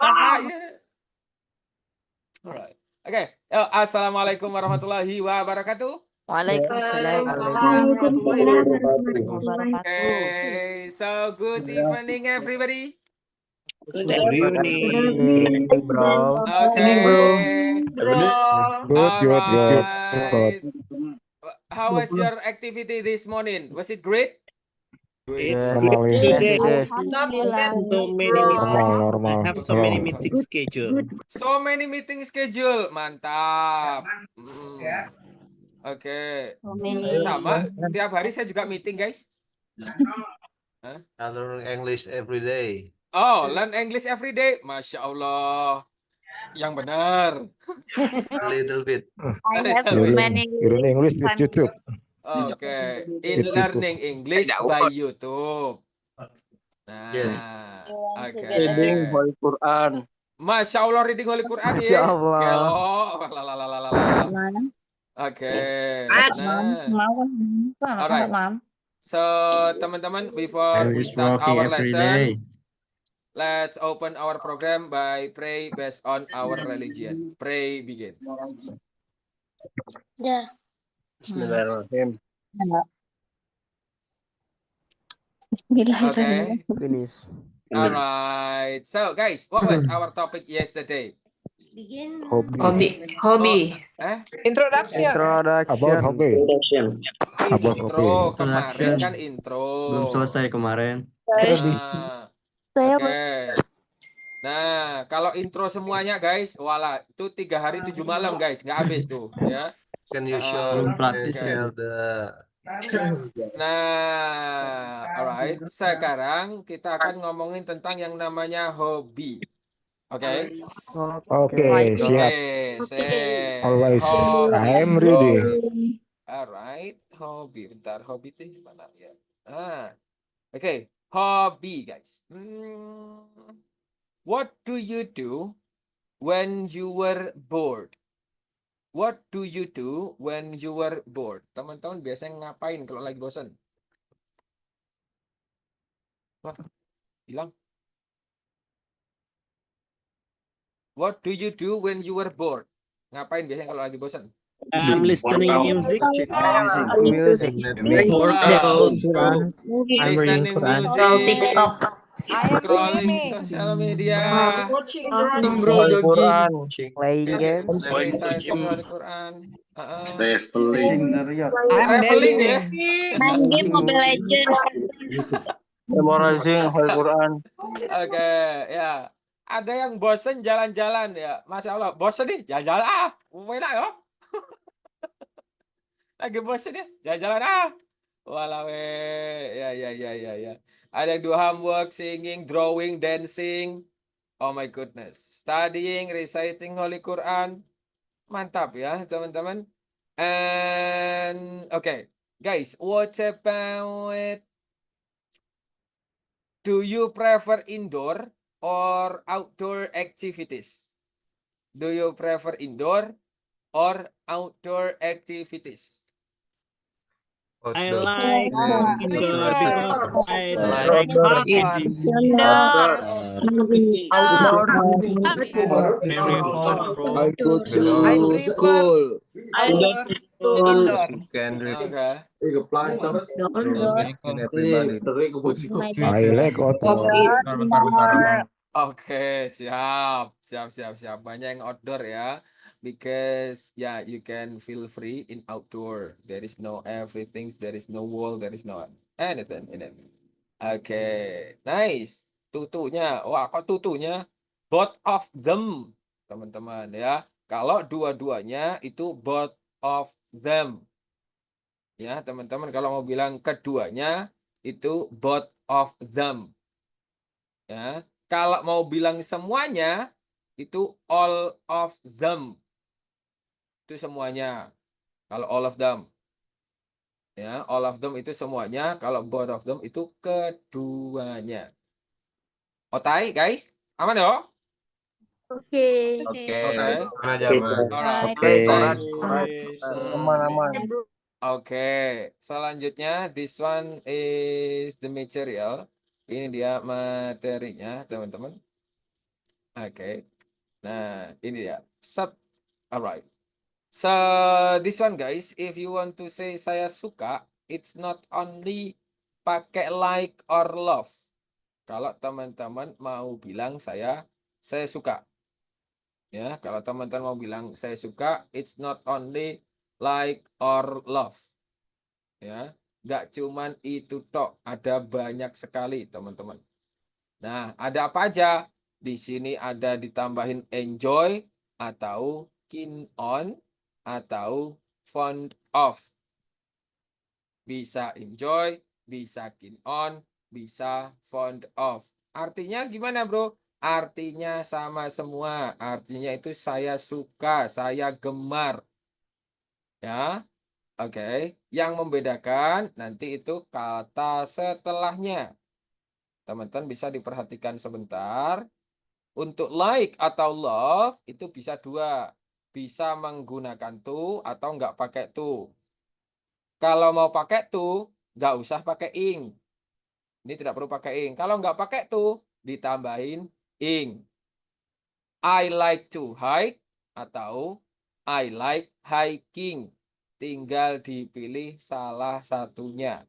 cahaya. Alright. Oke. Yuk, assalamualaikum warahmatullahi wabarakatuh. Waalaikumsalam Waalaikumsalam warahmatullahi wabarakatuh. Okay, so good evening everybody. Good evening, bro. Okay. Good. Alright. How was your activity this morning? Was it great? It's Normal great ini. today. Alhamdulillah. So many Normal. I have so many meeting schedule. So many meeting schedule. Mantap. Oke. So many. Sama. Tiap hari saya juga meeting, guys. I learn English every day. Oh, learn English every day. Masya Allah. Yang benar. A little bit. I have many. You learn English with YouTube. Oke. In With learning English by YouTube. Nah, Yes. oke. Reading Holy Quran. Masya Allah reading Holy Quran Masya ya. Allah. Gelo. Oke. Nah. Alright. So, teman-teman, before we start our lesson, let's open our program by pray based on our religion. Pray begin. Ya. Bismillahirrahmanirrahim. Okay. Alright. So, guys, what was our topic yesterday? Hobi. Introduction. About hobby. About Intro. hobby. Kemarin kan intro. Belum selesai kemarin. Nah, oke. Nah, kalau intro semuanya, guys, wala itu 3 hari 7 malam, guys, nggak habis tuh, ya. Can you show Belum praktis share the Nah, alright. Sekarang kita akan ngomongin tentang yang namanya hobi. Oke. Oke, siap. Sip. Always. Hobi. I am ready. Alright, hobi. Bentar, hobi itu mana ya? Oke, hobi, guys. What do you do when you were bored? What do you do when you were bored? Teman-teman biasanya ngapain kalau lagi bosan? Wah, hilang. What do you do when you were bored? Ngapain biasanya kalau lagi bosan? I'm listening music. Workout. I'm reading Listening Quran. music. Scrolling social media. Holy Quran. Playing games. Reciting Holy Quran. Traveling. Traveling ya. Main game Mobile Legends. Memorizing Holy Quran. Oke, ya. Ada yang bosen jalan-jalan ya. Masya Allah, bosen nih, jalan-jalan enak ya. Lagi bosen ya, jalan-jalan Walau, ya. Ada yang do homework, singing, drawing, dancing. Oh my goodness. Studying, reciting Holy Quran. Mantap ya, teman-teman. And okay, guys, what about do you prefer indoor or outdoor activities? Do you prefer indoor or outdoor activities? I like indoor because I like Very hot, bro. I go to school. Indoor. Kendrick. Okay. I like outdoor. Bentar. Oke, siap. Banyak yang outdoor ya. Because you can feel free in outdoor. There is no everything, there is no wall, there is no anything in it. Oke, nice. Tutunya, wah kok tutunya? Both of them, teman-teman ya. Kalau dua-duanya itu both of them. Ya, teman-teman kalau mau bilang keduanya itu both of them. Ya, kalau mau bilang semuanya itu all of them. Itu semuanya. Kalau all of them. Ya, all of them itu semuanya, kalau both of them itu keduanya. Otai, guys? Aman ya? Oke. Alright. Aman. Oke, selanjutnya this one is the material. Ini dia materinya, teman-teman. Oke. Nah, ini ya. Alright. So this one guys, if you want to say saya suka, it's not only pakai like or love. Kalau teman-teman mau bilang saya suka. Ya, kalau teman-teman mau bilang saya suka, it's not only like or love. Ya, nggak cuman itu tok, ada banyak sekali teman-teman. Nah, ada apa aja? Di sini ada ditambahin enjoy atau keen on atau fond of. Bisa enjoy, bisa keen on, bisa fond of. Artinya gimana, Bro? Artinya sama semua. Artinya itu saya suka, saya gemar. Ya. Oke. Yang membedakan nanti itu kata setelahnya. Teman-teman bisa diperhatikan sebentar. Untuk like atau love itu bisa dua. Bisa menggunakan to atau nggak pakai to. Kalau mau pakai to, nggak usah pakai ing. Ini tidak perlu pakai ing. Kalau nggak pakai to, ditambahin ing. I like to hike atau I like hiking. Tinggal dipilih salah satunya.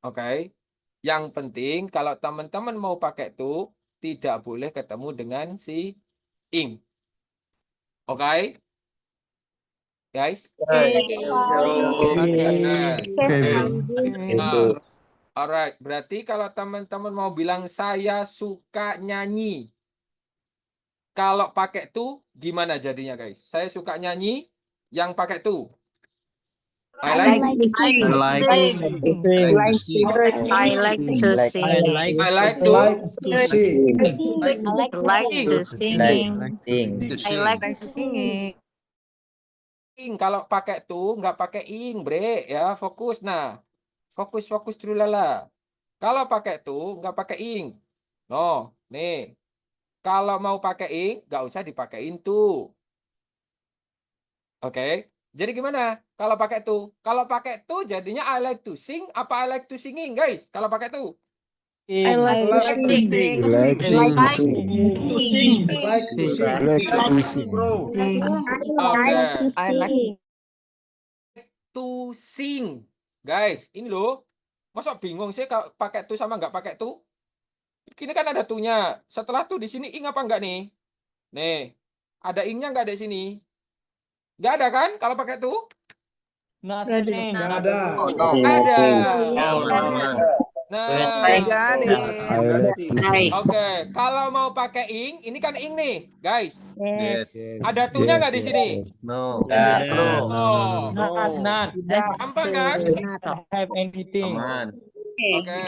Oke. Yang penting kalau teman-teman mau pakai to, tidak boleh ketemu dengan si ing. Oke? Guys? Alright, berarti kalau teman-teman mau bilang saya suka nyanyi. Kalau pakai to, gimana jadinya guys? Saya suka nyanyi, yang pakai to. I like to sing. I like to sing. Kalau pakai to, nggak pakai ing, bre, ya fokus. Nah, fokus dulu lala. Kalau pakai to, nggak pakai ing. No, nih. Kalau mau pakai ing, nggak usah dipakein to. Oke. Jadi gimana? Kalau pakai to? Kalau pakai to jadinya I like to sing apa I like to singing, guys? Kalau pakai to? I like to sing. Oke. I like to sing. Guys, ini loh. Masa bingung sih kalau pakai to sama nggak pakai to? Ini kan ada to-nya. Setelah to di sini ing apa enggak nih? Nih. Ada ing-nya enggak di sini? Enggak ada kan kalau pakai to? Nggak ada. Ada. Nah, oke. Kalau mau pakai ing, ini kan ing nih, guys. Yes. Ada to-nya nggak di sini? No. No. Gampang kan? Aman. Oke.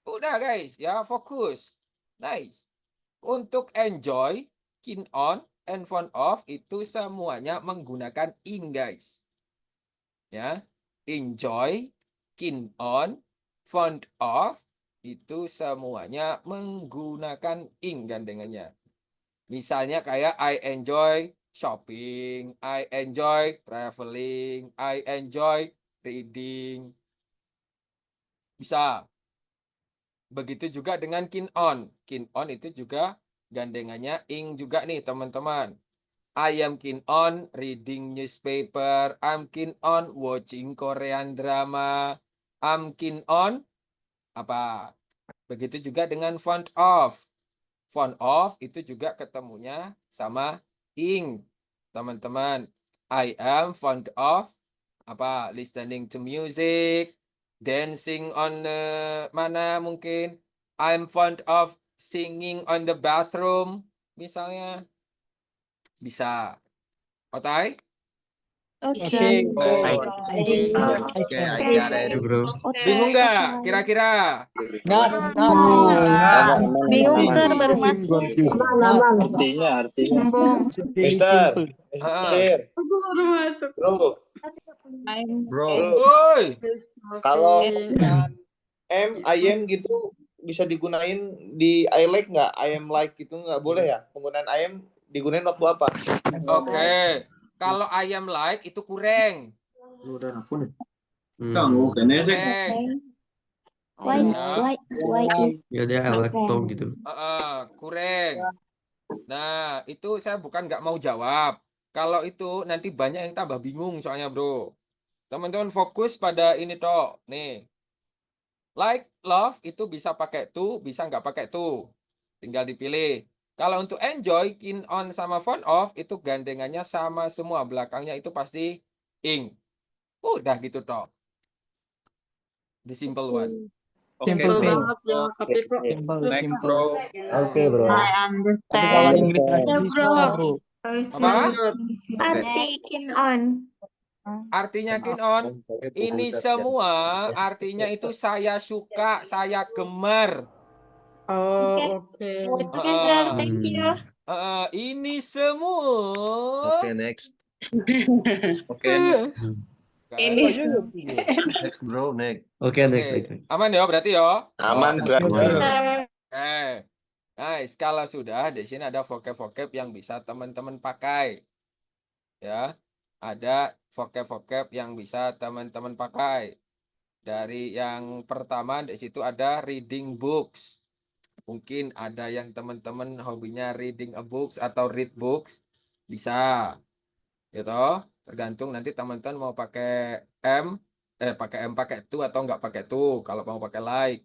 Udah guys, ya fokus. Nice. Untuk enjoy, keen on, and fond of itu semuanya menggunakan ing guys. Ya. Enjoy, keen on, fond of itu semuanya menggunakan ing gandengannya. Misalnya kayak I enjoy shopping, I enjoy traveling, I enjoy reading. Bisa. Begitu juga dengan keen on. Keen on itu juga gandengannya ing juga nih teman-teman. I am keen on reading newspaper. I'm keen on watching Korean drama. I'm keen on apa? Begitu juga dengan fond of. Fond of itu juga ketemunya sama ing. Teman-teman, I am fond of apa? Listening to music. Dancing on mana mungkin. I'm fond of singing on the bathroom. Misalnya. Bisa. Otai? Oke. I got it. Bingung nggak kira-kira? Bingung sir baru masuk. Artinya. Mister. Bro. Woi. Kalau I am gitu bisa digunain di I like nggak? I am like gitu nggak boleh ya? Penggunaan I am digunain waktu apa? Oke. Kalau I am like itu kurang. Kurang. Ya. Ya dia elektro gitu. Kurang. Nah, itu saya bukan nggak mau jawab. Kalau itu nanti banyak yang tambah bingung soalnya, bro. Teman-teman fokus pada ini toh. Nih, like, love itu bisa pakai to, bisa nggak pakai to. Tinggal dipilih. Kalau untuk enjoy, keen on sama fond of itu gandengannya sama semua. Belakangnya itu pasti ing. Udah gitu toh. The simple one. Simple bro. banget ya, tapi kok Next, bro. Oke, bro. Tapi kalau Inggris lagi Ya, susah, bro. bro. Apa? Artikin on. Artinya keen on. Ini semua artinya itu saya suka, saya gemar. Oh, oke. Oke, bro. Thank you. Ini semua. Oke, next. Oke. Ini Next, bro. Next. Oke, next. Aman ya berarti ya. Aman, Oh, brother. Nice. Kalau sudah di sini ada vocab-vocab yang bisa teman-teman pakai. Ya. Ada vocab-vocab yang bisa teman-teman pakai. Dari yang pertama di situ ada reading books. Mungkin ada yang teman-teman hobinya reading a books atau read books. Bisa. Gitu. Tergantung nanti teman-teman mau pakai pakai to atau nggak pakai to. Kalau mau pakai like.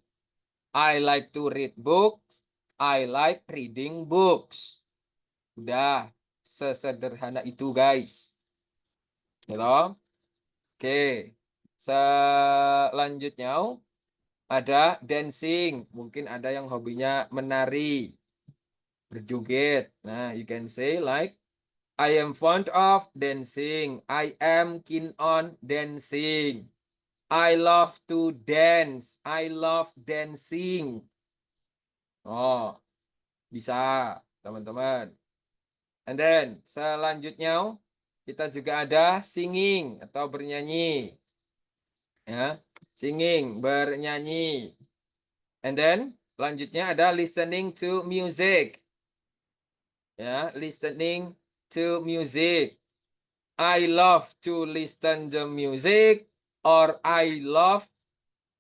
I like to read books. I like reading books. Udah sesederhana itu, guys. Gitu. Oke. Selanjutnya ada dancing. Mungkin ada yang hobinya menari, berjoget. Nah, you can say like I am fond of dancing. I am keen on dancing. I love to dance. I love dancing. Oh, bisa, teman-teman. And then, selanjutnya, kita juga ada singing atau bernyanyi. Ya, singing, bernyanyi. And then, selanjutnya ada listening to music. Ya, listening to music. I love to listen the music or I love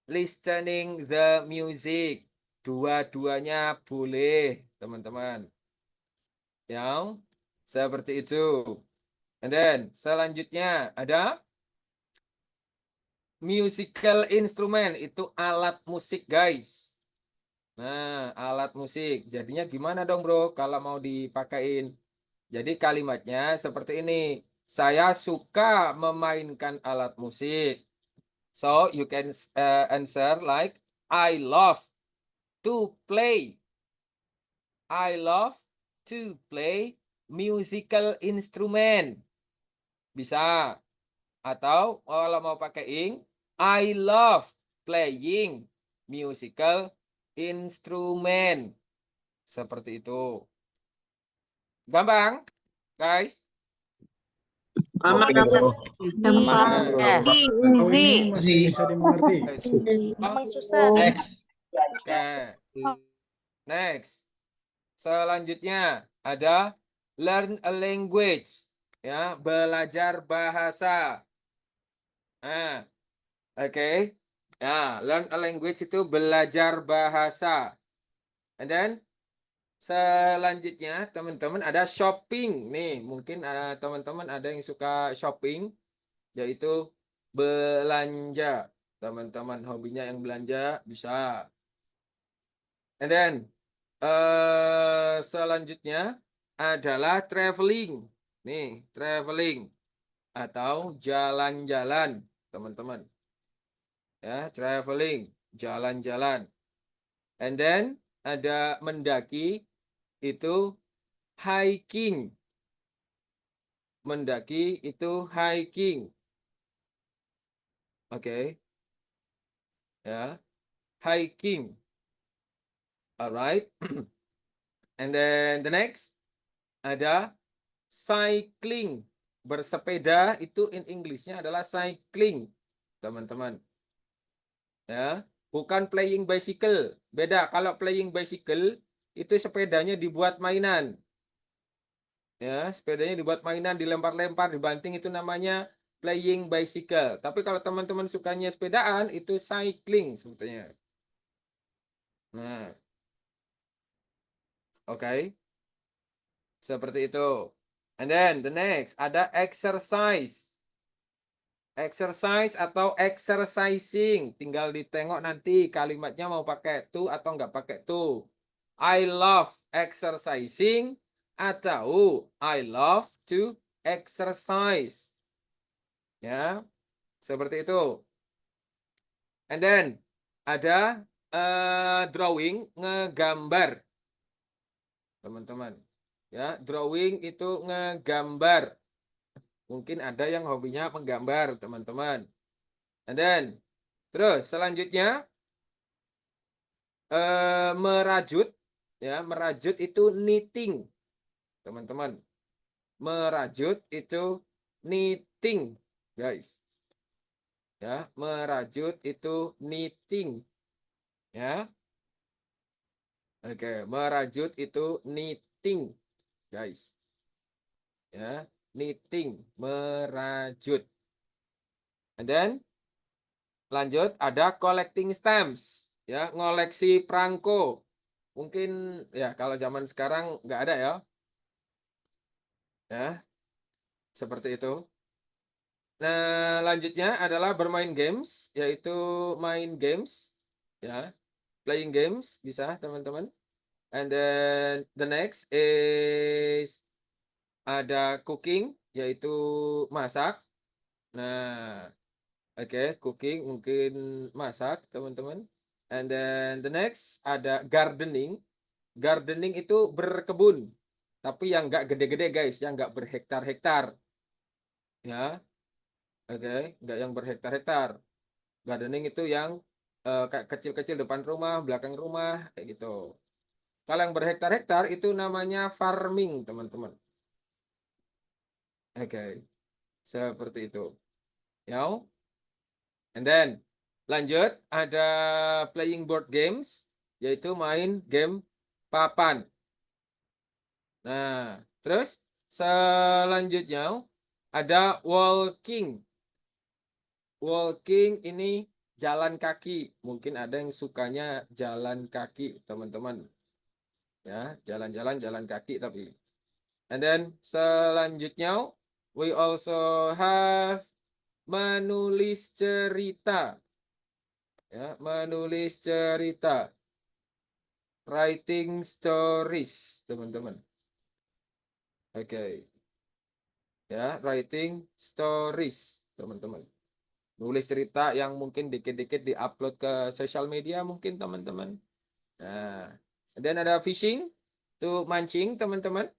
listening the music. Dua-duanya boleh, teman-teman. Yang seperti itu. And then selanjutnya ada musical instrument, itu alat musik, guys. Nah, alat musik. Jadinya gimana dong, bro, kalau mau dipakein? Jadi kalimatnya seperti ini. Saya suka memainkan alat musik. So you can answer like I love to play. I love to play musical instrument. Bisa. Atau kalau mau pakai ing, I love playing musical instrument. Seperti itu. Gampang, guys? Aman. Easy. Masih bisa dimengerti. Next. Oke. Next. Selanjutnya ada learn a language. Ya, belajar bahasa. Nah, oke. Ya, learn a language itu belajar bahasa. And then selanjutnya teman-teman ada shopping. Nih, mungkin teman-teman ada yang suka shopping, yaitu belanja. Teman-teman hobinya yang belanja bisa. And then selanjutnya adalah traveling. Nih, traveling atau jalan-jalan, teman-teman. Ya, traveling, jalan-jalan. And then ada mendaki, itu hiking. Mendaki itu hiking. Oke. Ya, hiking. Alright. And then the next ada cycling. Bersepeda itu in Englishnya adalah cycling, teman-teman. Ya, bukan playing bicycle. Beda. Kalau playing bicycle itu sepedanya dibuat mainan. Ya, sepedanya dibuat mainan, dilempar-lempar, dibanting, itu namanya playing bicycle. Tapi kalau teman-teman sukanya sepedaan itu cycling sebetulnya. Nah, oke. Seperti itu. And then the next ada exercise. Exercise atau exercising. Tinggal ditengok nanti kalimatnya mau pakai to atau nggak pakai to. I love exercising atau I love to exercise. Ya, seperti itu. And then ada drawing, ngegambar. Teman-teman. Ya, drawing itu ngegambar. Mungkin ada yang hobinya menggambar, teman-teman. And then terus selanjutnya merajut, ya, merajut itu knitting, teman-teman. Merajut itu knitting, guys. Ya, merajut itu knitting. Ya. Oke, merajut itu knitting, guys. Ya, knitting, merajut. And then lanjut ada collecting stamps, ya, ngoleksi perangko. Mungkin ya kalau zaman sekarang nggak ada ya. Ya, seperti itu. Nah, lanjutnya adalah bermain games, yaitu main games, ya, playing games bisa teman-teman. And then the next is ada cooking, yaitu masak. Nah, oke, cooking mungkin masak teman-teman. And then the next ada gardening. Gardening itu berkebun, tapi yang nggak gede-gede guys, yang nggak berhektar-hektar. Ya, oke, nggak yang berhektar-hektar. Gardening itu yang kayak kecil-kecil depan rumah, belakang rumah, kayak gitu. Kalau yang berhektar-hektar itu namanya farming, teman-teman. Oke, seperti itu. Ya. And then lanjut ada playing board games, yaitu main game papan. Nah, terus selanjutnya ada walking. Walking ini jalan kaki. Mungkin ada yang sukanya jalan kaki, teman-teman. Ya, jalan-jalan jalan kaki tapi. And then selanjutnya we also have menulis cerita. Ya, menulis cerita. Writing stories, teman-teman. Oke. Ya, writing stories, teman-teman. Nulis cerita yang mungkin dikit-dikit diupload ke sosial media mungkin, teman-teman. Nah, dan ada fishing, tuh mancing, teman-teman.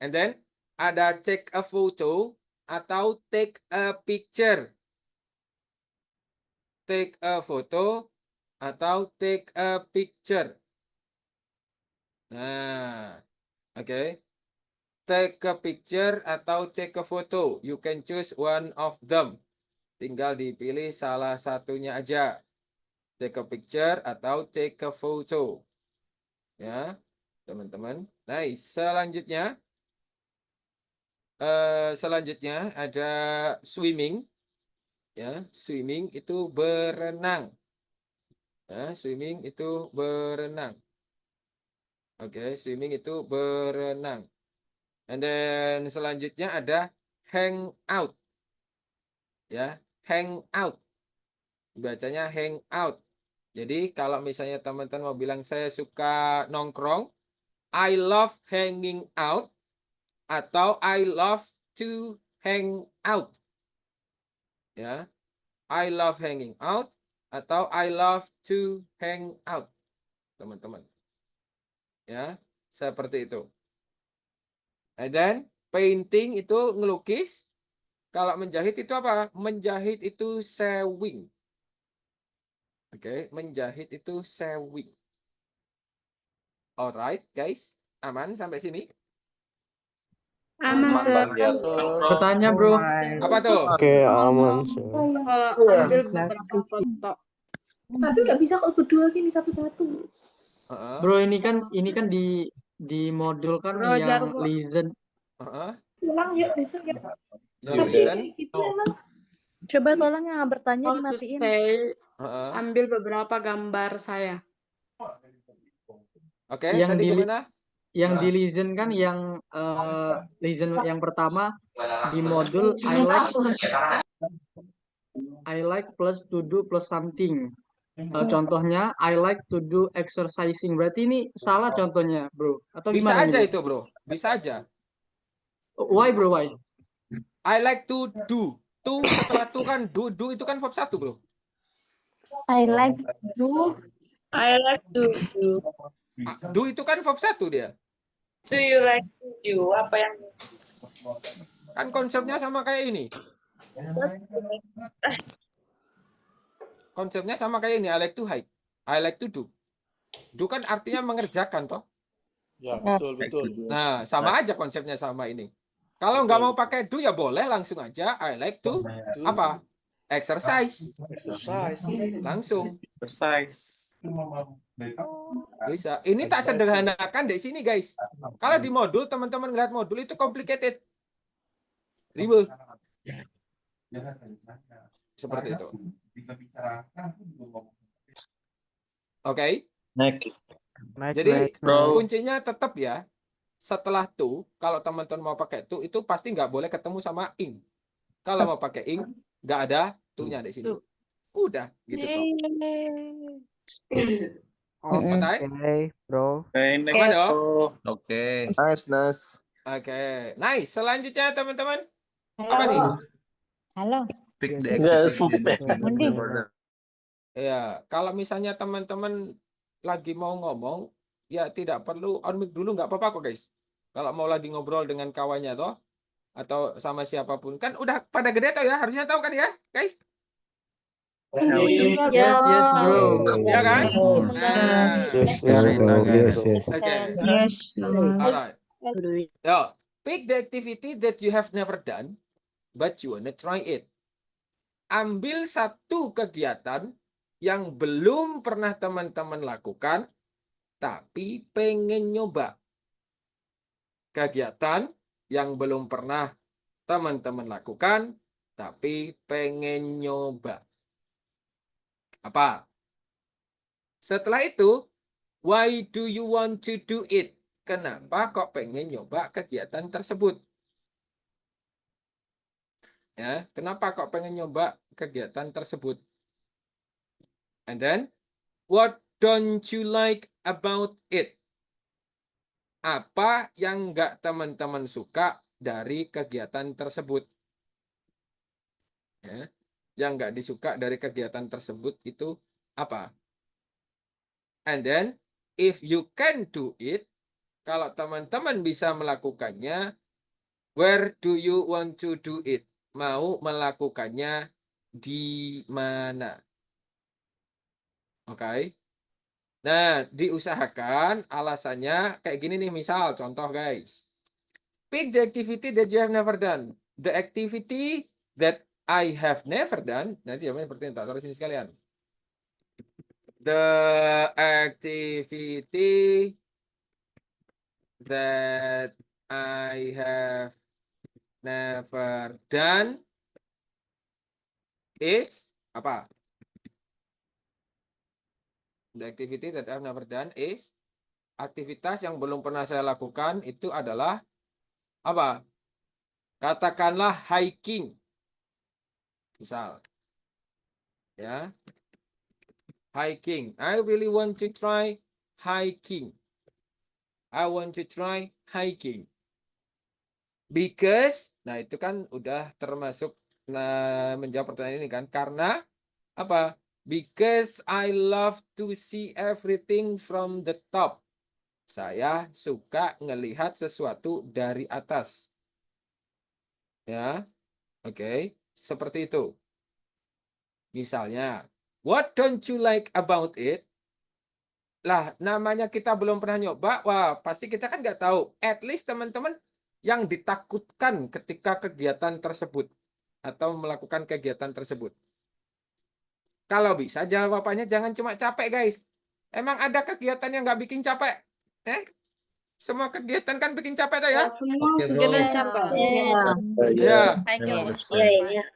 And then ada take a photo atau take a picture. Take a photo atau take a picture. Nah, oke. Take a picture atau take a photo. You can choose one of them. Tinggal dipilih salah satunya aja. Take a picture atau take a photo. Ya, teman-teman. Nice. Selanjutnya ada swimming. Ya, swimming itu berenang. Ya, swimming itu berenang. Oke, swimming itu berenang. And then selanjutnya ada hang out. Ya, hang out. Bacanya hang out. Jadi kalau misalnya teman-teman mau bilang saya suka nongkrong, I love hanging out atau I love to hang out. Ya. I love hanging out atau I love to hang out. Teman-teman. Ya, seperti itu. And then painting itu ngelukis. Kalau menjahit itu apa? Menjahit itu sewing. Oke, menjahit itu sewing. Alright, guys. Aman sampai sini? Aman, Sir. Bertanya, bro. Apa tuh? Oke, aman. Ambil beberapa foto. Tapi nggak bisa kalau berdua gini satu-satu. Bro, ini kan di modul kan Bro, yang Jarwo. listen. Pulang yuk besok ya. Yang Tapi listen? kayak gitu emang. Coba tolong yang bertanya How to dimatiin. say, Heeh. ambil beberapa gambar saya. Oke, Yang tadi di gimana? yang di listen kan yang listen yang pertama di modul I like plus to do plus something. Contohnya I like to do exercising. Berarti ini salah contohnya, bro. Atau Bisa gimana aja nih, itu, bro. Bisa aja. bro? Why, bro? Why? I like to do. To setelah to kan do itu kan verb 1, bro. I like to. I like to do. Do itu kan verb 1 dia. Do you like to do? Apa yang Kan konsepnya sama kayak ini. Konsepnya sama kayak ini. I like to hike. I like to do. Do kan artinya mengerjakan, toh. Ya, betul, betul. Nah, sama aja konsepnya sama ini. Kalau nggak mau pakai do ya boleh langsung aja I like to apa? Exercise. Exercise. Langsung. Exercise. Bisa. Ini tak sederhanakan di sini, guys. Kalau di modul teman-teman ngeliat modul itu complicated. Ribet. Seperti itu. Oke. Next. Jadi kuncinya tetap ya. Setelah to, kalau teman-teman mau pakai to, itu pasti nggak boleh ketemu sama ing. Kalau mau pakai ing, nggak ada to-nya di sini. Udah, gitu toh. Oke, bro. Aman dong? Oke. Nice. Oke. Nice. Selanjutnya teman-teman. Apa nih? Halo. Pick the Yes, activity that Mundi. Ya, kalau misalnya teman-teman lagi mau ngomong, ya tidak perlu on mic dulu, nggak apa-apa kok, guys. Kalau mau lagi ngobrol dengan kawannya toh, atau sama siapapun. Kan udah pada gede toh ya, harusnya tahu kan ya, guys? Yes, yes, bro. Ya kan? Nah, Yes, bro. Yes, yes. oke. Yes. Alright. Yo, pick the activity that you have never done, but you wanna try it. Ambil satu kegiatan yang belum pernah teman-teman lakukan, tapi pengen nyoba. Kegiatan yang belum pernah teman-teman lakukan, tapi pengen nyoba. Apa? Setelah itu, why do you want to do it? Kenapa kok pengen nyoba kegiatan tersebut? Ya, kenapa kok pengen nyoba kegiatan tersebut? And then, what don't you like about it? Apa yang nggak teman-teman suka dari kegiatan tersebut? Ya, yang nggak disuka dari kegiatan tersebut itu apa? And then, if you can do it, kalau teman-teman bisa melakukannya, where do you want to do it? Mau melakukannya di mana? Oke. Nah, diusahakan alasannya kayak gini nih, misal contoh guys. Pick the activity that you have never done. The activity that I have never done. Nanti jawabannya seperti ini, tak taruh sini sekalian. The activity that I have never done is apa? The activity that I have never done is, aktivitas yang belum pernah saya lakukan itu adalah apa? Katakanlah hiking. Misal. Ya. Hiking. I really want to try hiking. I want to try hiking. Because, nah itu kan udah termasuk menjawab pertanyaan ini kan. Karena apa? Because I love to see everything from the top. Saya suka ngelihat sesuatu dari atas. Ya, oke. Seperti itu. Misalnya, what don't you like about it? Lah, namanya kita belum pernah nyoba, wah pasti kita kan nggak tahu. At least teman-teman yang ditakutkan ketika kegiatan tersebut atau melakukan kegiatan tersebut. Kalau bisa jawabannya jangan cuma capek guys. Emang ada kegiatan yang nggak bikin capek? Semua kegiatan kan bikin capek tuh ya? Oke, bro. Ya. Memang harus.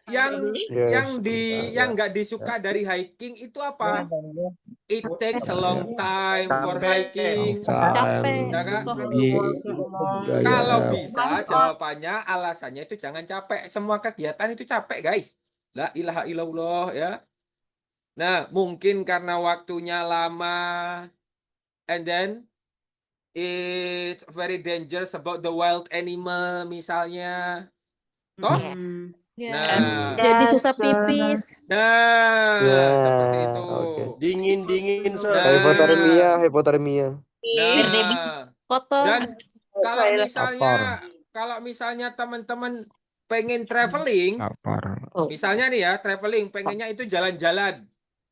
Yang Yes. yang nggak disuka dari hiking itu apa? It takes a long time for hiking. Time. Ya Kak? Gaya. Kalau bisa jawabannya alasannya itu jangan capek. Semua kegiatan itu capek, guys. La ilaha illallah ya. Nah, mungkin karena waktunya lama and then it's very dangerous about the wild animal misalnya. Toh? Nah, Jadi susah pipis. Ya, seperti itu. oke. Dingin, Sir. Hipotermia, hipotermia. Nah, Kotor. dan kalau misalnya teman-teman pengen traveling, Lapar. misalnya nih ya, traveling pengennya itu jalan-jalan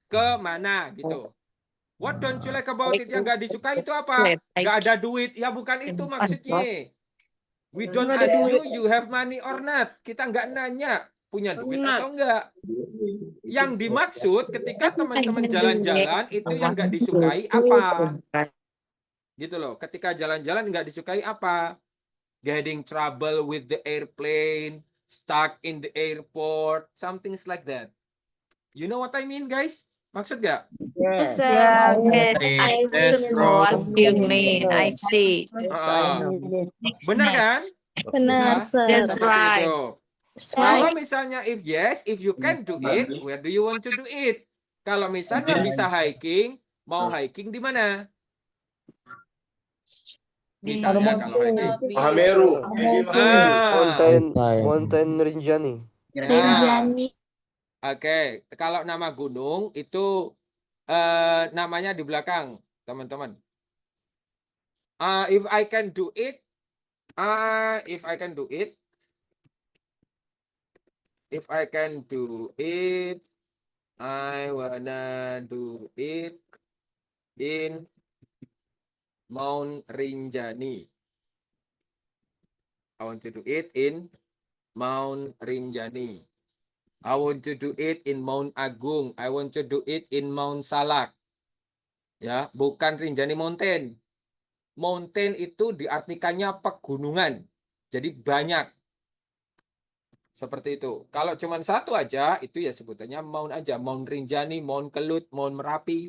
ke mana gitu. What don't you like about it? Yang nggak disukai itu apa? Nggak ada duit. Ya bukan itu maksudnya. We don't ask you have money or not. Kita nggak nanya punya duit atau enggak. Yang dimaksud ketika teman-teman jalan-jalan itu yang nggak disukai apa? Gitu loh. Ketika jalan-jalan nggak disukai apa? Getting trouble with the airplane, stuck in the airport, something like that. You know what I mean, guys? Maksud nggak? Yes, I know what you mean. I see. Benar kan? Benar, Sir. Seperti itu. Kalau misalnya if yes, if you can do it, where do you want to do it? Kalau misalnya bisa hiking, mau hiking di mana? Misalnya kalau hiking. Mahameru. Mountain Rinjani. Oke, kalau nama gunung itu namanya di belakang, teman-teman. If I can do it, if I can do it, I wanna do it in Mount Rinjani. I want to do it in Mount Rinjani. I want to do it in Mount Agung. I want to do it in Mount Salak. Ya, bukan Rinjani Mountain. Mountain itu diartikannya pegunungan. Jadi banyak. Seperti itu. Kalau cuma satu aja, itu ya sebutannya Mount aja. Mount Rinjani, Mount Kelut, Mount Merapi.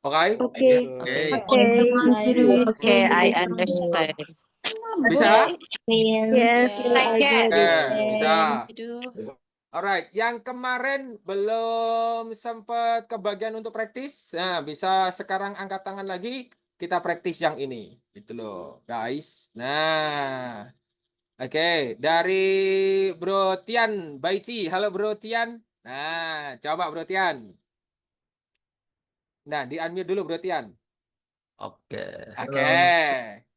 Oke? Oke, I understand. Bisa? Yes. Bisa. Alright, yang kemarin belum sempat kebagian untuk praktis, nah bisa sekarang angkat tangan lagi, kita praktis yang ini, gitu loh, guys. Nah, oke, dari Bro Tian Baici, halo Bro Tian. Nah, coba Bro Tian. Nah, di unmute dulu Bro Tian. Oke.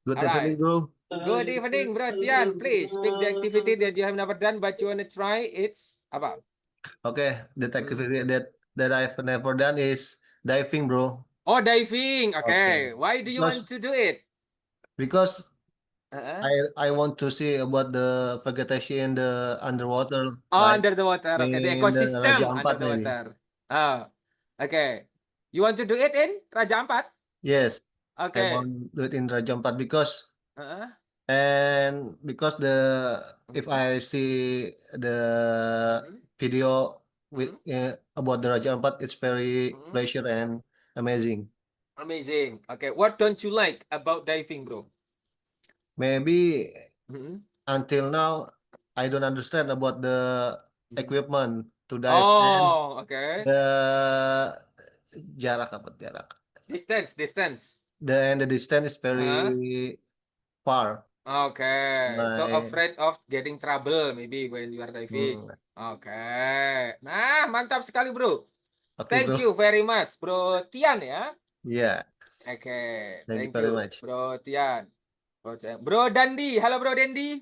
Good evening, bro. Good evening, Bro Tian. Please pick the activity that you have never done but you wanna try. It's apa? Okay, the activity that I've never done is diving, bro. Oh, diving. Okay. Okay. Why do you want to do it? Because Uh-huh. I want to see about the vegetation in the underwater. Oh, like under the water. Okay, the in ecosystem Raja under Ampat the maybe. water. Oh, okay. You want to do it in Raja Ampat? Yes, I Okay. want to do it in Raja Ampat because Uh-huh. because if I see the video with about the Raja Ampat, it's very pleasure and amazing. Amazing. Okay, what don't you like about diving, bro? Maybe Mhm. until now I don't understand about the equipment to dive and Oh, okay. the jarak. Distance. The distance is very far. Okay. So Like, afraid of getting trouble maybe when you are diving. Okay. Nah, mantap sekali, bro. okay, Thank bro. you very much, Bro Tian ya. Yeah. Oke, Thank you thank very you, much. Bro Tian. Bro Dandi, halo Bro Dandi.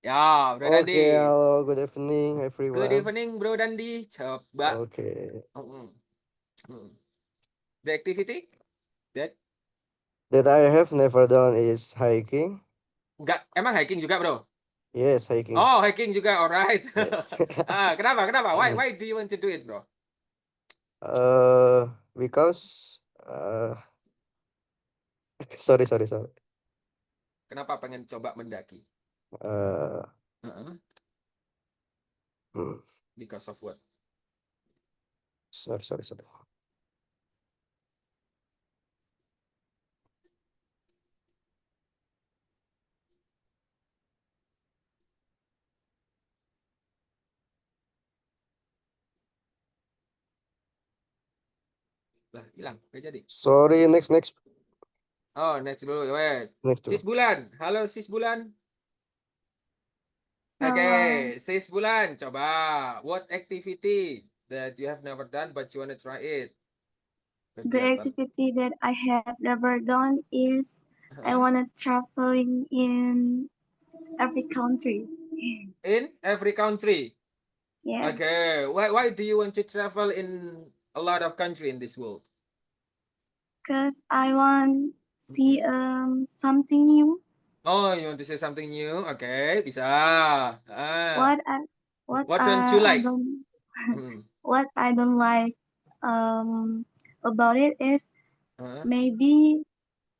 Ya, Bro Dandi. Oke, halo, good evening everyone. Good evening, Bro Dandi. Coba. Oke. The activity That I have never done is hiking. enggak, emang hiking juga, Bro? Yes, hiking. Oh, hiking juga, alright. Yes. Kenapa? Why do you want to do it, Bro? Because sorry. Kenapa pengen coba mendaki? Uh, Heeh. hmm, Because of what? sorry. Lah, hilang, nggak jadi. Sorry, next. Oh, next dulu, wes. Next Sis dulu. Bulan, halo Sis Bulan. Oke, Sis Bulan, coba. What activity that you have never done but you wanna try it? The Kegiatan. activity that I have never done is I Heeh. wanna traveling in every country. In every country. Yes, Okay, why do you want to travel in a lot of country in this world? because I want see something new. Oh, you want to say something new? Okay, bisa. Ah, What I what what don't you I like? don't Hmm. what I don't like about it is Heeh, maybe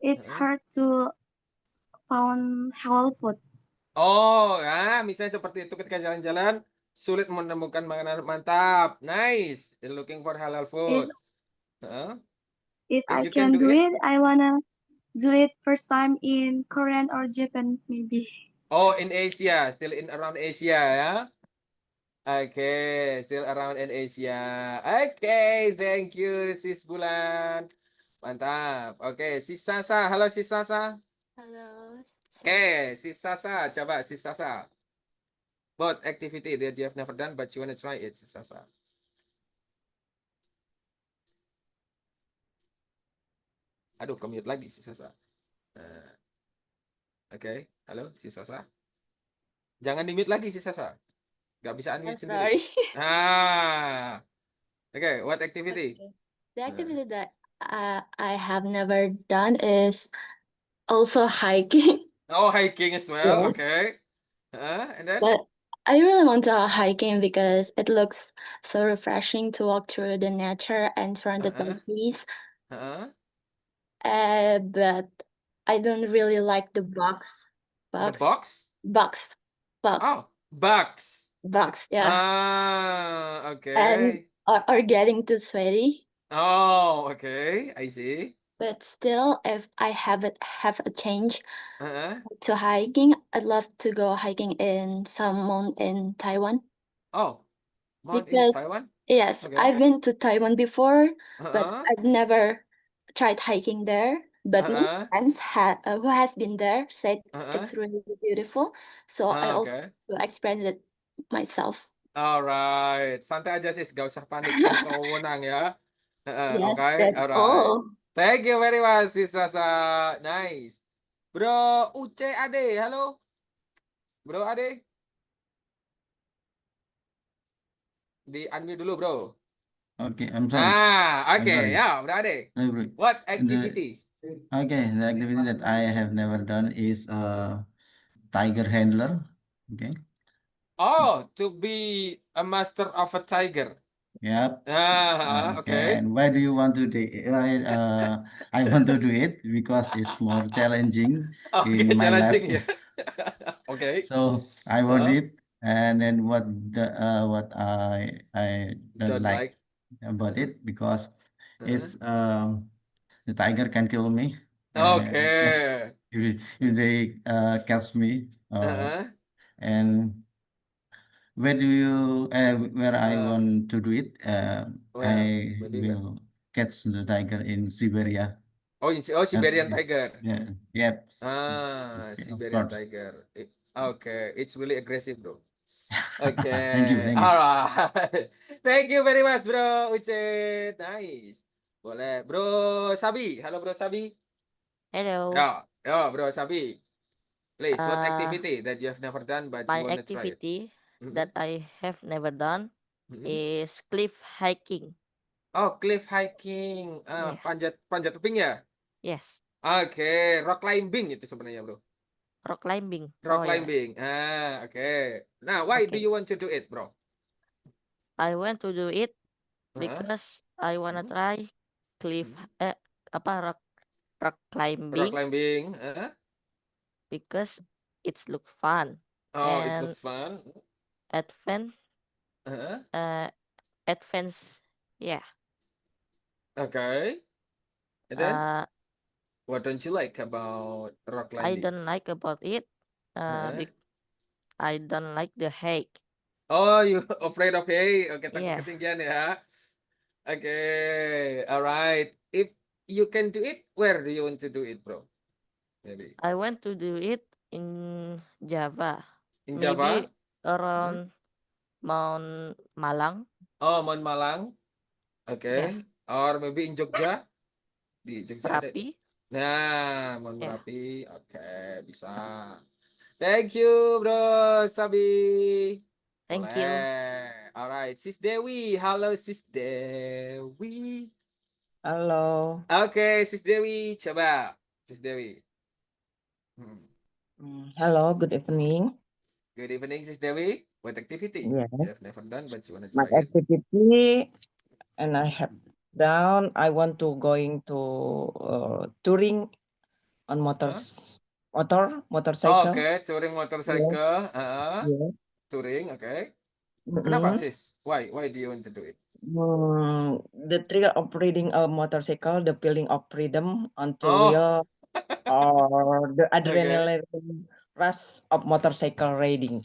it's heeh. hard to found halal food. Oh, ya, misalnya seperti itu ketika jalan-jalan sulit menemukan makanan mantap. Nice. You're looking for halal If food. Heeh. if If I you can can do do it. it, I wanna do it first time in Korean or Japan maybe. Oh, in Asia, still in around Asia ya. Okay, still around in Asia. Okay, thank you Sis Bulan. Mantap. Oke, Sis Sasa. Halo Sis Sasa. Halo. Oke, Sis Sasa. Coba Sis Sasa. What activity that you have never done but you wanna try it, Sis Sasa? Aduh, ke-mute lagi Sis Sasa. Oke, halo Sis Sasa. Jangan di-mute lagi Sis Sasa. Nggak bisa I'm unmute sendiri. sorry. Okay, what activity? Okay. The activity that I have never done is also hiking. Oh, hiking as well. Yes. Okay. And then? But I really want to go hiking because it looks so refreshing to walk through the nature and surrounded by Uh-uh. trees. Uh-uh. But I don't really like the The box? box, Oh, bugs. yeah. And Okay. are getting too sweaty. Oh, okay. I see. But still, if I have a change Uh-uh. to hiking, I'd love to go hiking in some mount in Taiwan. Oh, Mount in Because Taiwan? yes, Okay. I've been to Taiwan before, but Uh-uh. I've never tried hiking there. But my Uh-uh. friends who has been there said Uh-uh. it's really beautiful. So I also Okay. to experience it myself. Alright. Santai aja sis, gak usah panik. Sini kamu menang ya. Yes, Okay. that's Alright. all. Thank you very much, Sis Sasa. Nice. Bro Uce Ade, halo. Bro Ade. Di unmute dulu, bro. Okay, I'm sorry. Oke, sorry. ya, Bro Ade. Bro. What activity? The activity that I have never done is tiger handler. Okay. Oh, to be a master of a tiger. Yep. Okay. Okay. And why do you want to do it? I want to do it because it's more challenging Okay, in my life. challenging ya. Okay. So I want Uh, it. And then what I don't don't like like. about it because Uh, it's the tiger can kill me. Okay. If they catch me Uh, and where I uh, want to do it, where? I Where do you go? will catch the tiger in Siberia. Siberian tiger. Yeah, yep. Okay, of Siberian course. tiger. Okay, it's really aggressive, bro. Thank you, Okay, thank you. alright. Thank you very much, bro Ucet. Nice. Boleh, bro Sabi. Halo, bro Sabi. Hello. Bro Sabi. Please, what Uh, activity that you have never done but my you want to try it? activity Mhm, that I have never done mhm. is cliff hiking. Oh, cliff hiking. Yeah. Panjat tebing ya? Yes. Oke, rock climbing itu sebenarnya, bro. Rock climbing. Rock Oh yeah. climbing. Oke. Nah, why do Okay. you want to do it, bro? I want to do it Heeh. because I wanna Mhm. try cliff Mhm. rock Rock climbing climbing. because it's look fun Oh, it and looks fun. advance Uh-huh. advance. Yeah. Okay. And then Uh, what don't you like about rock I climbing? don't like about it. Uh-huh. I don't like the height. Oh, you afraid of hay? Oke, takut Yeah. ketinggian ya. Oke, alright. If you can do it, where do you want to do it, bro? Maybe I want to do it in Java. in Maybe Java. around Mount Malang. Oh, Mount Malang. Yeah. Oke. Or maybe in Jogja. Di Jogja ada. Merapi. Nah, Mount Yeah. Merapi. Oke, bisa. Thank you, bro Sabi. Thank you. Boleh. Alright, Sis Dewi. Halo, Sis Dewi. Halo. Oke, Sis Dewi. Coba, Sis Dewi. Hello, good evening. Good evening, Sis Dewi. What activity Yeah. you have never done but you want to My try it? activity, and I have done. I want to going to touring on motorcycle. Oke, touring motorcycle. Yeah. Touring, oke. Kenapa, Mm-mm. Sis? Why do you want to do it? The thrill of riding a motorcycle, the feeling of freedom on two Oh. wheel, or the Oke. adrenaline rush of motorcycle riding.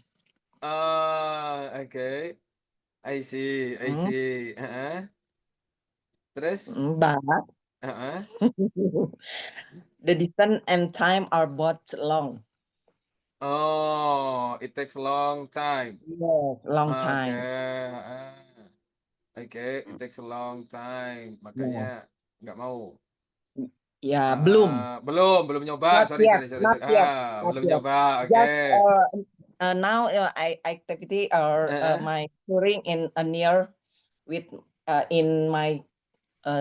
Oke. I see. Terus? But Heeh. the distance and time are both long. Oh, it takes a long time. Yes, long Oke, time. Oke, it takes a long time. Makanya nggak mau. Ya, belum. Belum nyoba. Not Sorry. yet. Not Belum yet. nyoba. Oke. Just now I activity or my touring in a near with in my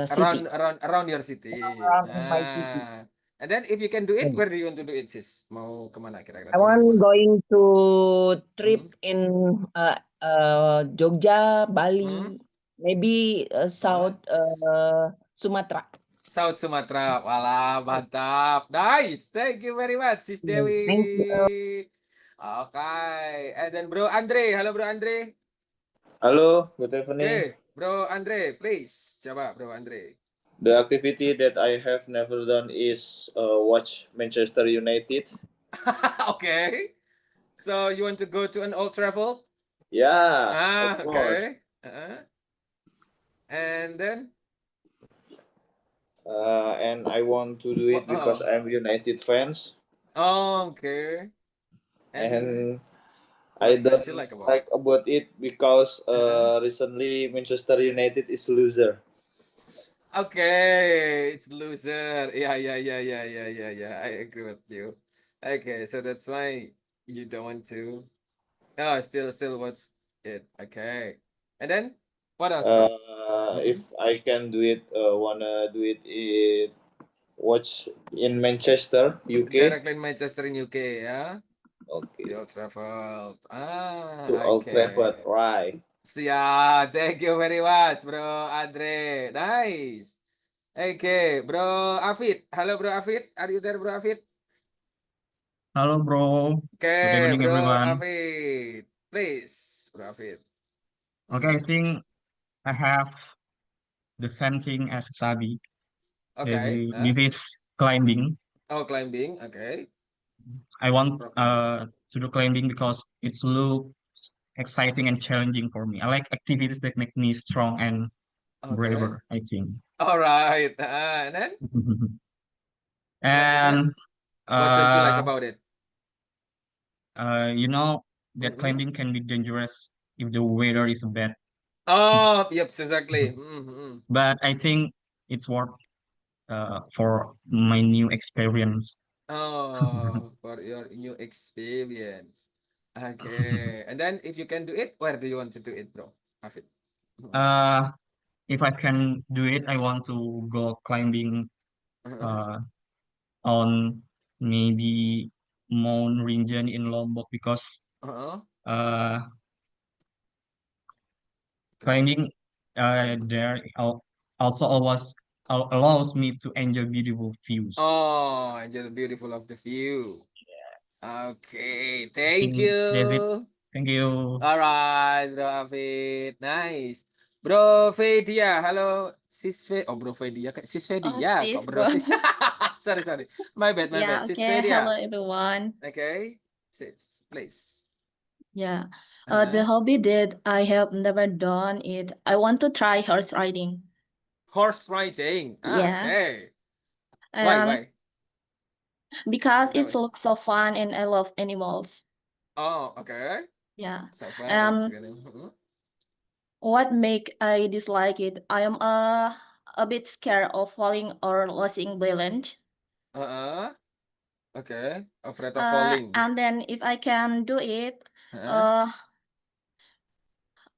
city. Around your city. Around in my city. And then if you can do it, where do you want to do it, Sis? Mau kemana kira-kira? I Touring want kemana? going to trip in Jogja, Bali, maybe South Sumatra. South Sumatera. Walah, mantap. Nice. Thank you very much, Sis Dewi. Thank you. Okay. And then Bro Andre. Halo, Bro Andre. Halo, good evening. Okay, Bro Andre, please. Coba, Bro Andre. The activity that I have never done is watch Manchester United. Okay. So you want to go to an Old Trafford? Yeah, of course. Okay. And then? And I want to do it because I'm United fans. Okay. And what I don't you like about it because recently Manchester United is loser. Okay, it's loser. Yeah. I agree with you. Okay, so that's why you don't want to. Oh, still watch it. Okay. And then what else, bro? If I can do it, wanna do it watch in Manchester, UK. Directly in Manchester in UK, yeah. Okay. The Old Trafford. To Old Trafford, right? Siap. Thank you very much, Bro Andre. Nice. Okay, Bro Afid. Halo, Bro Afid. Are you there, Bro Afid? Hello, bro. Okay, Good evening, Bro everyone. Afid. Please, Bro Afid. Okay, I think I have the same thing as Sabi. Okay. This is climbing. Oh, climbing. Okay. I want to do climbing because it looks exciting and challenging for me. I like activities that make me strong and braver, I think. All right. And then? And what don't you like about it? you know that climbing can be dangerous if the weather is bad. Oh, yep, exactly. But I think it's worth for my new experience. Oh, for your new experience. Okay. And then if you can do it, where do you want to do it, bro? Afid. If I can do it, I want to go climbing on maybe Mount Rinjani in Lombok because climbing there also allows me to enjoy beautiful views. Oh, enjoy the beautiful of the view. Okay, thank That's it. you. Thank you. All right, Bro Afid. Nice. Bro Fedia, halo Sis Oh, Bro Fedia, kayak Sis Fedia kok Sis, Bro bro. Sis. Sorry. My bad. Yeah, Sis okay. Hello, Fedia. everyone. Okay, Sis, please. Yeah. The Uh-huh. hobby that I have never done it, I want to try horse riding. Horse riding. Yeah. Okay. And Why? because it Kenapa? looks so fun and I love animals. Oh, okay. Yeah. So far, And Mhm. what make I dislike it? I am a bit scared of falling or losing balance. Okay. Afraid of falling. And then if I can do it, Uh-huh.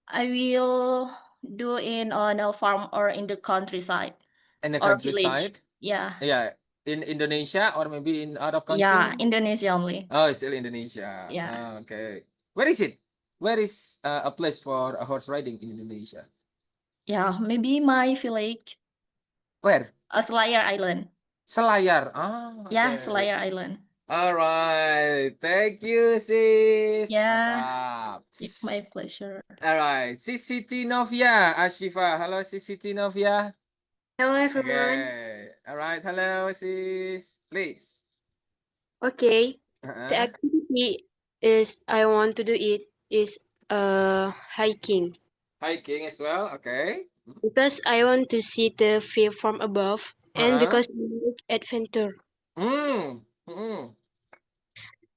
I will do it on a farm or in the countryside In the or village. countryside? Yeah. Yeah. In Indonesia or maybe in out of Yeah, country? Indonesia only. Oh, still Indonesia. Yeah. Okay. Where is it? Where is a place for a horse riding in Indonesia? Yeah, maybe my village, Where? Selayar Island. Selayar. Yeah, Okay. Selayar Island. All right. Thank you, sis. Yeah, Mantap. it's my pleasure. All right. Sis Siti Novia Ashifa. Halo, Sis Siti Novia. Hello everyone. Okay. All right. Hello, sis. Please. Okay. The Uh-huh. activity is I want to do it is hiking Hiking as well. Okay. because I want to see the view from above and Uh-huh. because I like adventure. Mm.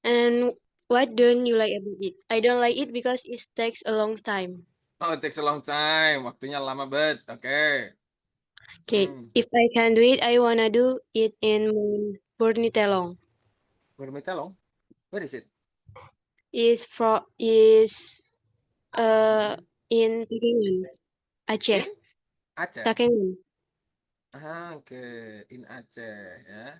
And what don't you like about it? I don't like it because it takes a long time. Oh, it takes a long time. Waktunya lama banget. Okay. Okay, if I can do it, I wanna do it in Burnitelong. Burnitelong? Where is it? Is in Takengon, Aceh. In Aceh. Takengon. Okay. In Aceh, ya.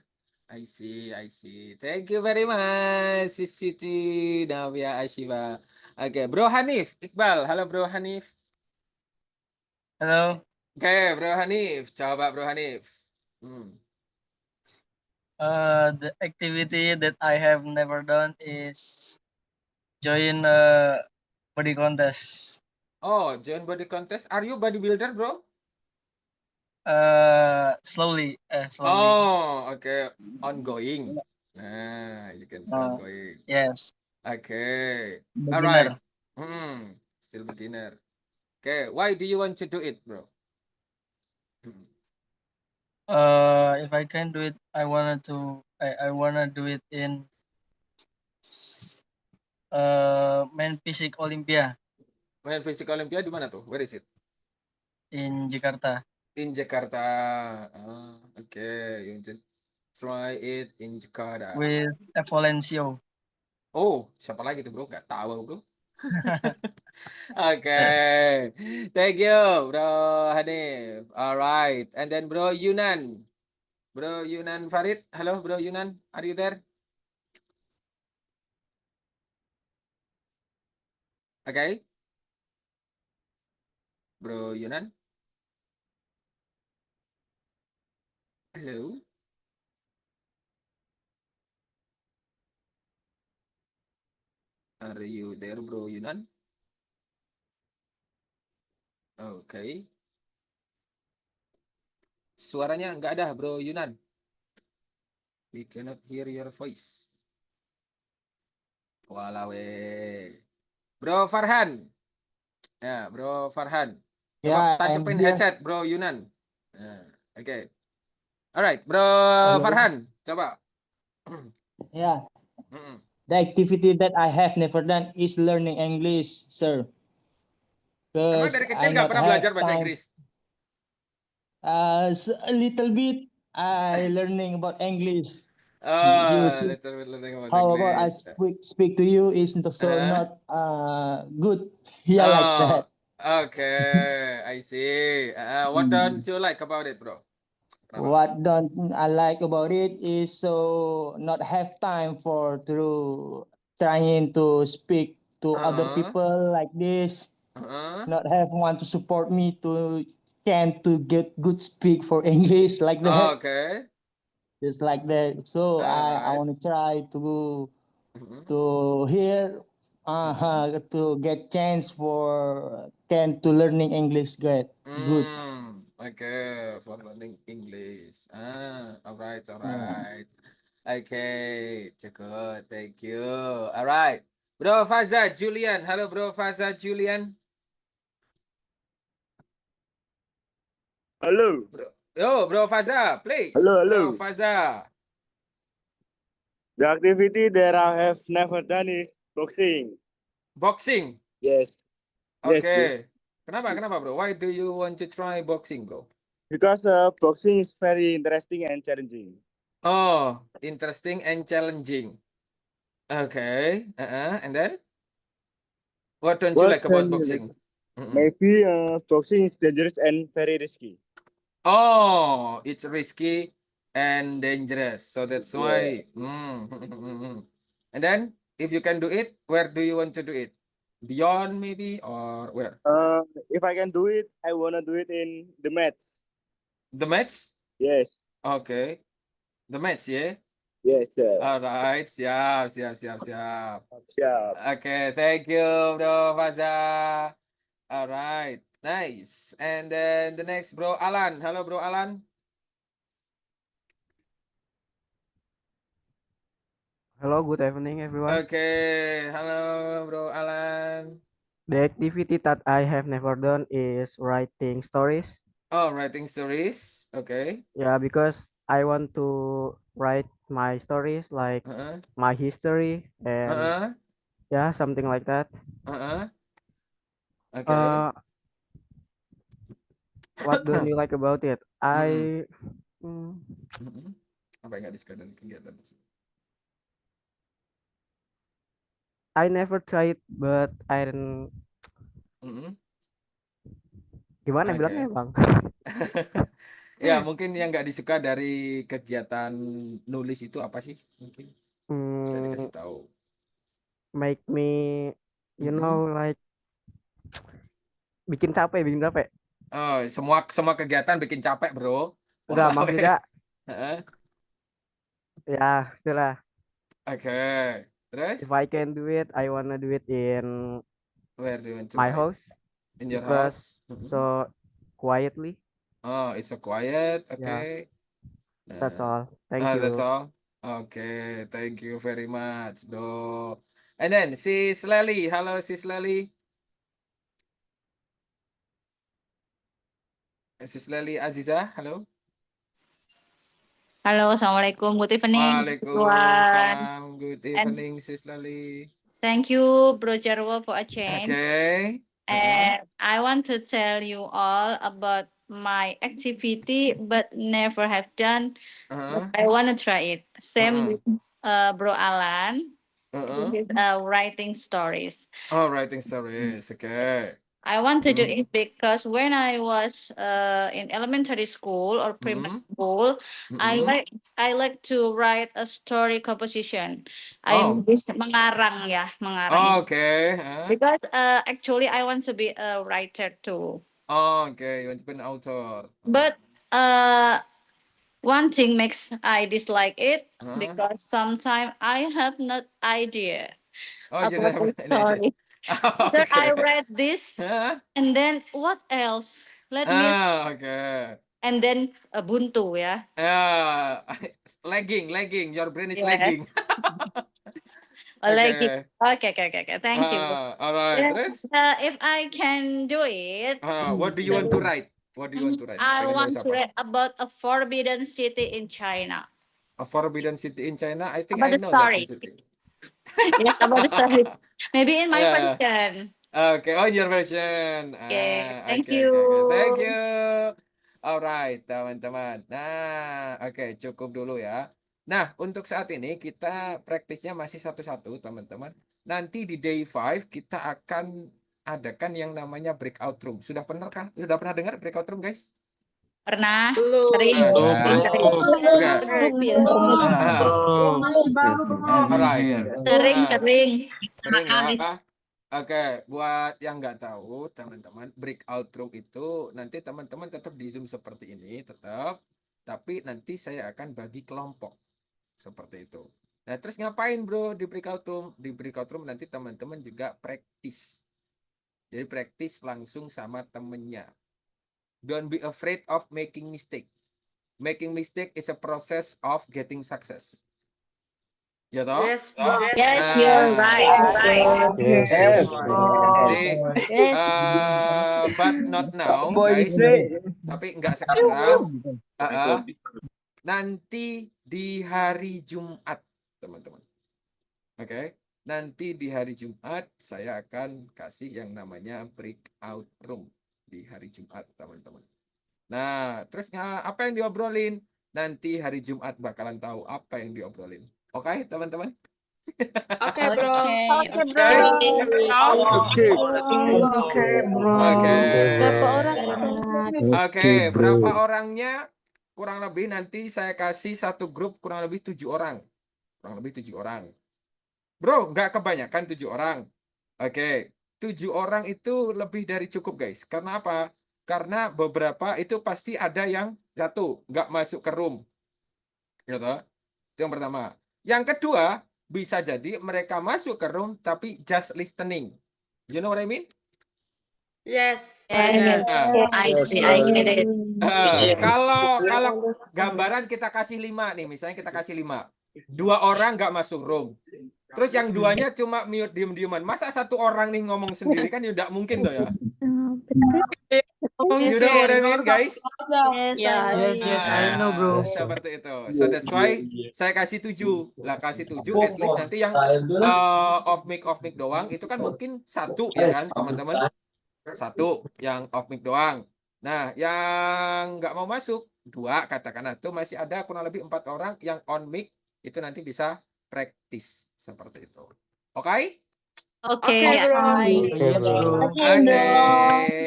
I see. Thank you very much, Sis Siti Navia Ashifa. Oke, Bro Hanif Iqbal. Halo, Bro Hanif. Hello. Oke, Bro Hanif. Coba, Bro Hanif. The activity that I have never done is join a body contest. Oh, join body contest. Are you bodybuilder, bro? Slowly. Oh, okay. Ongoing. Nah, you can say ongoing. Yes. Okay. All right. Beginner. Still beginner. Okay. Why do you want to do it, bro? If I can do it, I wanna do it in main physique Olympia Main fisik Olympia di mana tuh? Where is it? in Jakarta. In Jakarta. Okay. You want to try it in Jakarta. With Evolencio. Oh, siapa lagi tuh, bro? Gak tahu, bro. Okay. Thank you, Bro Hanif. All right. And then Bro Yunan. Bro Yunan Farid. Hello, Bro Yunan. Are you there? Okay. Bro Yunan. Hello. Are you there, Bro Yunan? Okay. Suaranya nggak ada, Bro Yunan. We cannot hear your voice. Walawe. Bro Farhan. Ya, Bro Farhan. Coba Yeah, I'm tancapin here. headset, Bro Yunan. Oke. Alright, Bro Hello. Farhan. Coba. Yeah. The activity that I have never done is learning English, sir. Emang Because dari I kecil nggak not pernah have belajar bahasa time. Inggris? A little bit I learning about English. Oh, You see, little bit learning about how about I English. speak to you is so not good. Yeah, like that. Okay, I see. What don't you like about it, bro? What don't I like about it is so not have time for to trying to speak to other people like this. Not have one to support me to get good speak for English like that. Okay. Just like that. So I Alright. want to try to to hear, to get chance for can to learning English. Good. Okay, for learning English. Alright, Yeah. alright. Okay, cukup. Thank you. Alright. Bro Faza Julian. Halo Bro Faza Julian. Hello. Yo, Bro Faza, please. Hello, Bro hello. Faza. The activity that I have never done is boxing. Boxing. Yes. Yes, bro. Okay. Kenapa bro? Why do you want to try boxing, bro? Because boxing is very interesting and challenging. Oh, interesting and challenging. Okay. And then? What don't you What like about can you boxing? Maybe boxing is dangerous and very risky. Oh, it's risky and dangerous. So that's Yeah. why. And then, if you can do it, where do you want to do it? Beyond maybe or where? If I can do it, I wanna do it in the match. The match? Yes. Okay. The match, yeah? Yes, sir. Alright, siap. Siap. Okay, thank you, Bro Faza. Alright, nice. And then the next, Bro Alan. Halo, Bro Alan. Hello, good evening, everyone. Okay, halo, Bro Alan. The activity that I have never done is writing stories. Oh, writing stories. Okay. Yeah, because I want to write my stories like my history and yeah, something like that. Okay. What don't you like about it? I Apa yang nggak disuka dari kegiatan tersebut? I never tried, but I gimana bilangnya, Oke. Bang? Ya, mungkin yang nggak disuka dari kegiatan nulis itu apa sih? Mungkin bisa dikasih tahu. Make me, you know, like bikin capek. Oh, semua kegiatan bikin capek, Bro. Enggak, Wah, maksudnya Heeh. ya, itulah. Oke. Terus? If I can do it, I wanna do it in Where do you want to my write? house In your because house? so quietly. Oh, it's so quiet. Yeah, Okay. that's all. Thank That's you. all. Okay, thank you very much, Bro. And then Sis Lely. Halo, Sis Lely. Sis Lely Aziza, halo. Halo, Assalamualaikum. Good evening, everyone. Waalaikumsalam. Good And evening, Sis Lely. thank you, Bro Jarwo, for a chance. Okay. And I want to tell you all about my activity, but never have done. But I want to try it. Same with Bro Alan. This is writing stories. Oh, writing stories. Okay. I want to do it because when I was in elementary school or primary school, I like to write a story composition. I'm mengarang ya, mengarang. Okay. Because actually I want to be a writer too. Okay, you want to be an author. But one thing makes I dislike it because sometimes I have not idea Oh, you don't about have the an idea. story. After I Okay. read this, and then what else? Let me Okay. and then buntu ya. Lagging. Your brain is Yes. lagging. Lagi. Okay. Okay. Thank you. Alright. Then, Terus? if I can do it, What do you want to write? What do you want to write? I Pengen want nulis to apa? write about a forbidden city in China. A forbidden city in China? I think About I the know that story. city. Yes, about the story. Maybe in my Yeah. version. Okay, in your version. Okay, thank Okay. you. Thank you. Alright, teman-teman. Nah, oke, cukup dulu ya. Nah, untuk saat ini kita praktisnya masih satu-satu, teman-teman. Nanti di day 5 kita akan adakan yang namanya breakout room. Sudah pernah dengar breakout room, guys? Pernah, Belum. sering. Enggak. Grup ya. Alright. Sering. Sering ya. Oke, buat yang nggak tahu, teman-teman, breakout room itu nanti teman-teman tetap di Zoom seperti ini, tetap. Tapi nanti saya akan bagi kelompok. Seperti itu. Nah, terus ngapain bro di breakout room? Di breakout room nanti teman-teman juga praktis. Jadi praktis langsung sama temennya. Don't be afraid of making mistake. Making mistake is a process of getting success. Ya toh? Yes, bro. Yes, you're right. Yes. Jadi, Yes. but not now, Boy, guys. Tapi nggak sekarang. Nanti di hari Jumat, teman-teman. Oke. Nanti di hari Jumat saya akan kasih yang namanya breakout room di hari Jumat, teman-teman. Nah, terus apa yang diobrolin? Nanti hari Jumat bakalan tahu apa yang diobrolin. Oke, teman-teman? Oke, bro. Oke, bro. Oke, bro. Oke. Berapa orang? Oke, berapa orangnya? Kurang lebih nanti saya kasih satu grup kurang lebih 7 orang. Kurang lebih 7 orang. Bro, nggak kebanyakan 7 orang. Oke, 7 orang itu lebih dari cukup, guys. Karena apa? Karena beberapa itu pasti ada yang jatuh, nggak masuk ke room. Gitu. Itu yang pertama. Yang kedua, bisa jadi mereka masuk ke room tapi just listening. You know what I mean? Yes. Yes, I see, I get it. Kalau gambaran kita kasih 5 nih, misalnya kita kasih 5. 2 orang nggak masuk room. Terus yang 2-nya cuma mute diem-dieman. Masa 1 orang nih ngomong sendiri kan udah mungkin tuh ya. You know what I mean, guys? Yes, Yes, I know, bro. Seperti itu. So that's why saya kasih 7. Lah kasih 7 at least nanti yang off mic doang itu kan mungkin 1 ya kan, teman-teman? 1 yang off mic doang. Nah, yang nggak mau masuk 2 katakanlah tuh masih ada kurang lebih 4 orang yang on mic itu nanti bisa praktis seperti itu. Oke? Okay, bro. Okay,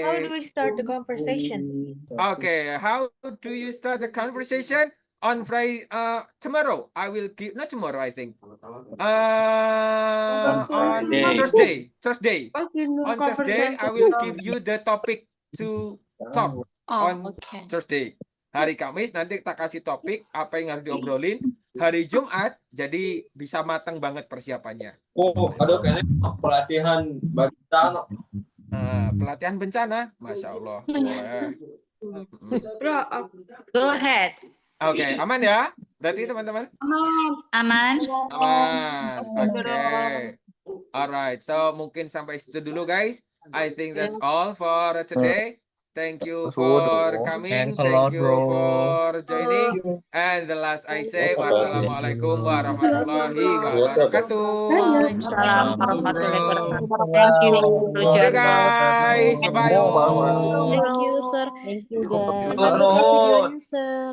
How do we start the conversation? Okay, how do you start the conversation? On Friday, tomorrow, I will give, not tomorrow, I think. On Thursday. On Thursday, I will give you the topic to talk on Thursday. Hari Kamis nanti kita kasih topik apa yang harus diobrolin. Hari Jumat jadi bisa matang banget persiapannya. Ada kayaknya pelatihan bencana. Pelatihan bencana, Masya Allah. Boleh. Bro, Go ahead. Oke, aman ya? Berarti teman-teman? Aman. Aman. Oke. Alright, so mungkin sampai situ dulu guys. I think that's all for today. Thank you for coming. Thanks a Thank lot, you bro. for joining. And the last I say, wassalamualaikum warahmatullahi wabarakatuh. Waalaikumsalam warahmatullahi wabarakatuh. Thank you, Bro Okay Jarwo. guys, bye-bye. Thank you, sir. Thank you, guys. Nuhun. Sir.